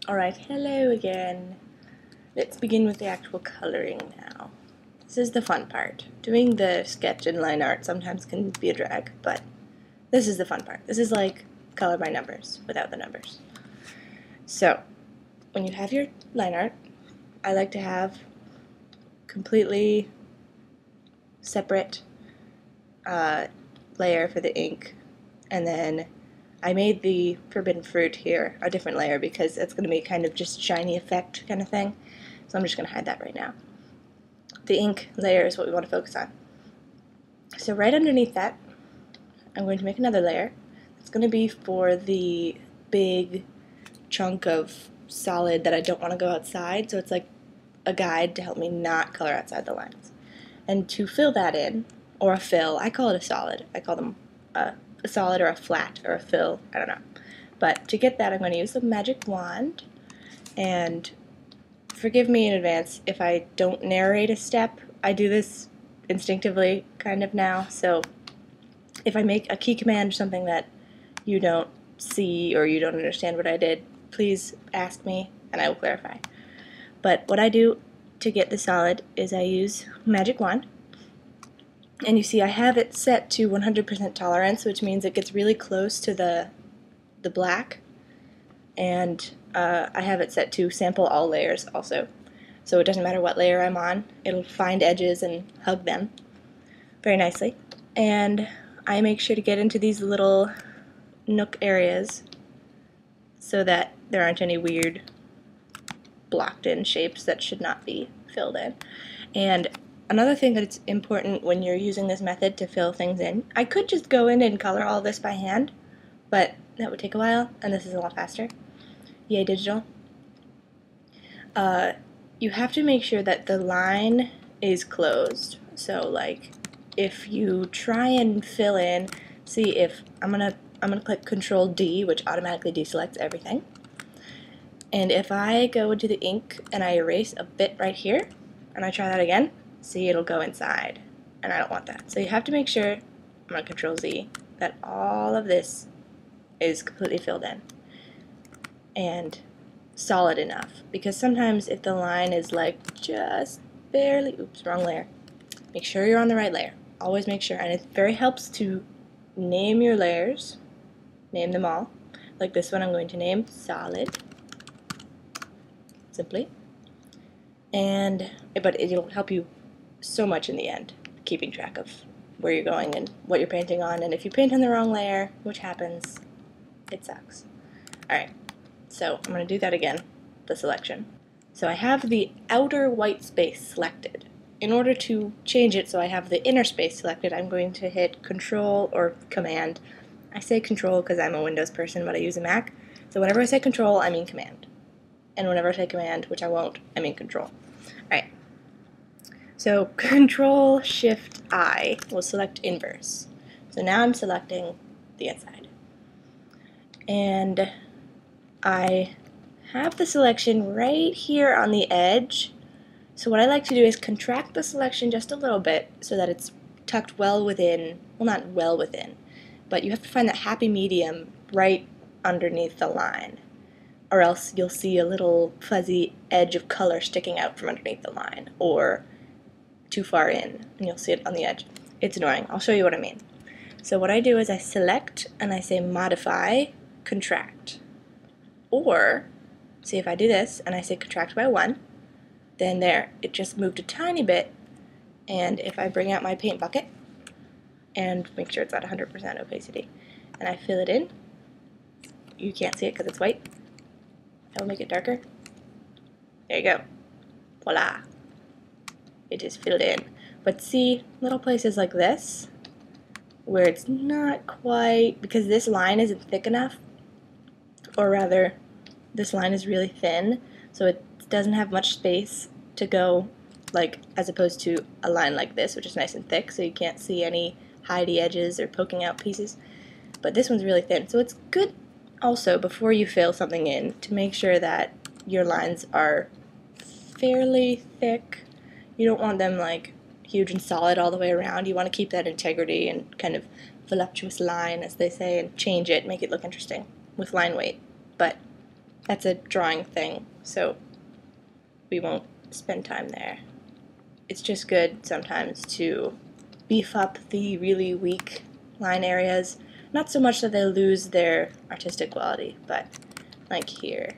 Alright, hello again. Let's begin with the actual coloring now. This is the fun part. Doing the sketch and line art sometimes can be a drag, but this is the fun part. This is like color by numbers without the numbers. So, when you have your line art, I like to have completely separate layer for the ink, and then I made the forbidden fruit here a different layer because it's going to be kind of just shiny effect kind of thing, so I'm just going to hide that right now. The ink layer is what we want to focus on. So right underneath that, I'm going to make another layer. It's going to be for the big chunk of solid that I don't want to go outside, so it's like a guide to help me not color outside the lines. And to fill that in, or a fill, I call it a solid. I call them a solid or a flat or a fill, I don't know. But to get that, I'm going to use the magic wand, and forgive me in advance if I don't narrate a step. I do this instinctively kind of now, so if I make a key command or something that you don't see or you don't understand what I did, please ask me and I will clarify. But what I do to get the solid is I use magic wand, and you see I have it set to 100% tolerance, which means it gets really close to the black, and I have it set to sample all layers also, so it doesn't matter what layer I'm on, it'll find edges and hug them very nicely. And I make sure to get into these little nook areas so that there aren't any weird blocked in shapes that should not be filled in. And another thing that's important when you're using this method to fill things in, I could just go in and color all this by hand, but that would take a while, and this is a lot faster. Yay, digital. You have to make sure that the line is closed. So like if you try and fill in, see if I'm gonna click Control D, which automatically deselects everything. And if I go into the ink and I erase a bit right here, and I try that again, see, it'll go inside, and I don't want that. So you have to make sure, I'm gonna Control Z, that all of this is completely filled in and solid enough, because sometimes if the line is like just barely, oops, wrong layer, make sure you're on the right layer. Always make sure, and it very helps to name your layers, name them all. Like this one I'm going to name solid, simply, but it'll help you so much in the end, keeping track of where you're going and what you're painting on, and if you paint on the wrong layer, which happens, it sucks. Alright, so I'm going to do that again, the selection. So I have the outer white space selected. In order to change it so I have the inner space selected, I'm going to hit Control or Command. I say Control because I'm a Windows person, but I use a Mac. So whenever I say Control, I mean Command. And whenever I say Command, which I won't, I mean Control. Alright. So Control Shift I will select inverse. So now I'm selecting the inside. And I have the selection right here on the edge. So what I like to do is contract the selection just a little bit so that it's tucked well within, well, not well within, but you have to find that happy medium right underneath the line, or else you'll see a little fuzzy edge of color sticking out from underneath the line, or too far in, and you'll see it on the edge. It's annoying. I'll show you what I mean. So what I do is I select and I say modify, contract. Or, see, if I do this and I say contract by 1, then there, it just moved a tiny bit, and if I bring out my paint bucket and make sure it's at 100% opacity and I fill it in, you can't see it because it's white. I will make it darker. There you go. Voila. It is filled in. But see, little places like this where it's not quite, because this line isn't thick enough, or rather this line is really thin, so it doesn't have much space to go, like, as opposed to a line like this, which is nice and thick, so you can't see any hidey edges or poking out pieces. But this one's really thin, so it's good also before you fill something in to make sure that your lines are fairly thick. You don't want them like huge and solid all the way around. You want to keep that integrity and kind of voluptuous line, as they say, and change it, make it look interesting with line weight. But that's a drawing thing, so we won't spend time there. It's just good sometimes to beef up the really weak line areas. Not so much that they lose their artistic quality, but like here.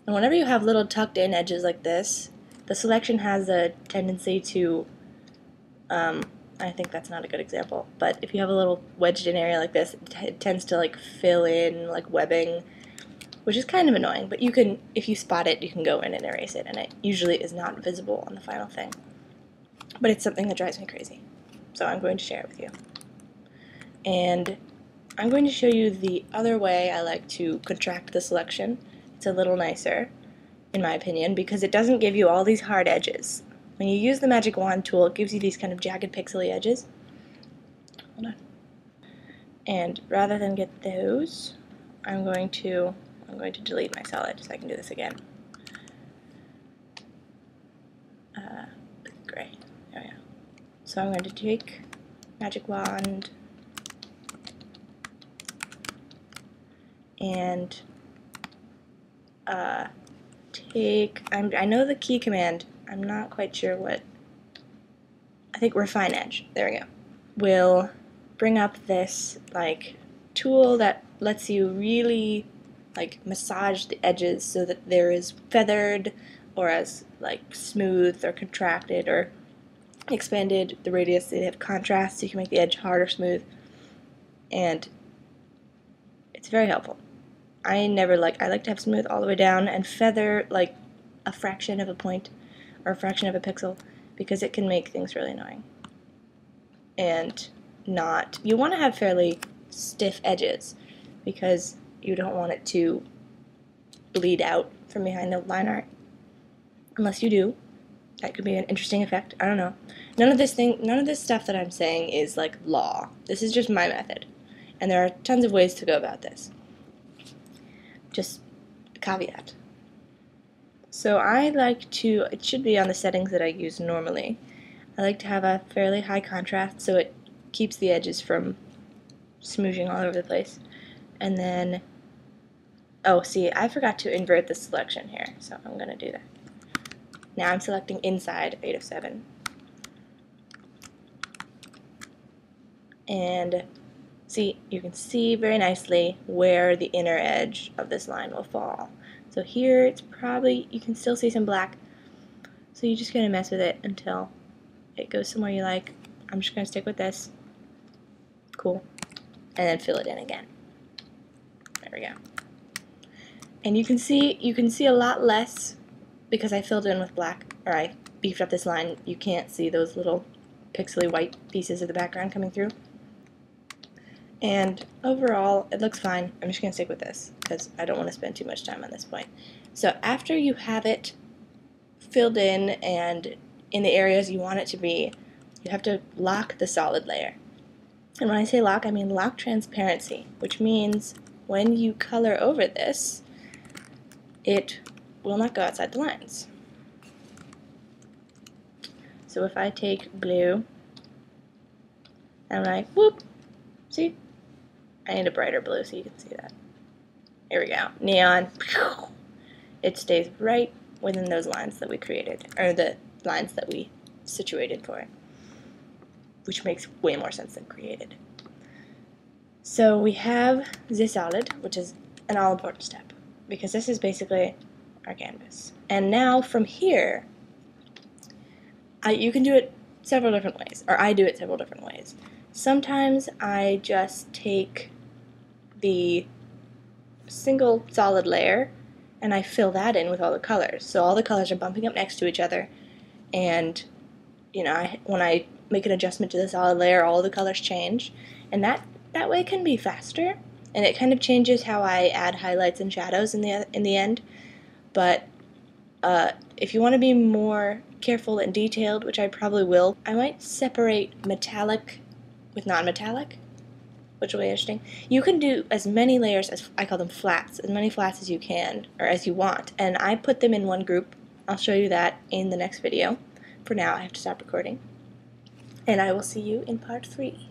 And whenever you have little tucked in edges like this, the selection has a tendency to, I think that's not a good example, but if you have a little wedged in area like this, it tends to like fill in like webbing, which is kind of annoying, but you can, if you spot it, you can go in and erase it, and it usually is not visible on the final thing. But it's something that drives me crazy, so I'm going to share it with you. And I'm going to show you the other way I like to contract the selection. It's a little nicer, in my opinion, because it doesn't give you all these hard edges. When you use the magic wand tool, it gives you these kind of jagged pixely edges. Hold on. And rather than get those, I'm going to delete my solid so I can do this again. Gray. There we go. So I'm going to take magic wand and I know the key command, I'm not quite sure what, I think refine edge, there we go. We'll bring up this like tool that lets you really like massage the edges so that they're as feathered or as like smooth or contracted or expanded the radius. They have contrast so you can make the edge hard or smooth, and it's very helpful. I like to have smooth all the way down and feather like a fraction of a point or a fraction of a pixel, because it can make things really annoying. And you want to have fairly stiff edges because you don't want it to bleed out from behind the line art. Unless you do. That could be an interesting effect. I don't know. None of this stuff that I'm saying is like law. This is just my method. And there are tons of ways to go about this. Just a caveat. So I like to, it should be on the settings that I use normally. I like to have a fairly high contrast so it keeps the edges from smooshing all over the place. And then, oh, see, I forgot to invert the selection here, so I'm going to do that. Now I'm selecting inside 8 of 7. And see, you can see very nicely where the inner edge of this line will fall. So here it's probably, you can still see some black, so you're just going to mess with it until it goes somewhere you like. I'm just going to stick with this. Cool. And then fill it in again. There we go. And you can see a lot less because I filled in with black, or I beefed up this line. You can't see those little pixely white pieces of the background coming through. And overall, it looks fine. I'm just going to stick with this because I don't want to spend too much time on this point. So after you have it filled in and in the areas you want it to be, you have to lock the solid layer. And when I say lock, I mean lock transparency, which means when you color over this, it will not go outside the lines. So if I take blue, and I'm like, whoop, see? I need a brighter blue so you can see that. Here we go. Neon. It stays right within those lines that we created, or the lines that we situated for it, which makes way more sense than created. So we have the solid, which is an all-important step, because this is basically our canvas. And now from here, you can do it several different ways, or I do it several different ways. Sometimes I just take the single solid layer and I fill that in with all the colors. So all the colors are bumping up next to each other, and you know, when I make an adjustment to the solid layer, all the colors change, and that way can be faster, and it kind of changes how I add highlights and shadows in the end. But if you want to be more careful and detailed, which I probably will, I might separate metallic with non-metallic, which will be interesting. You can do as many layers as, I call them flats, as many flats as you can, or as you want, and I put them in one group. I'll show you that in the next video. For now, I have to stop recording, and I will see you in part 3.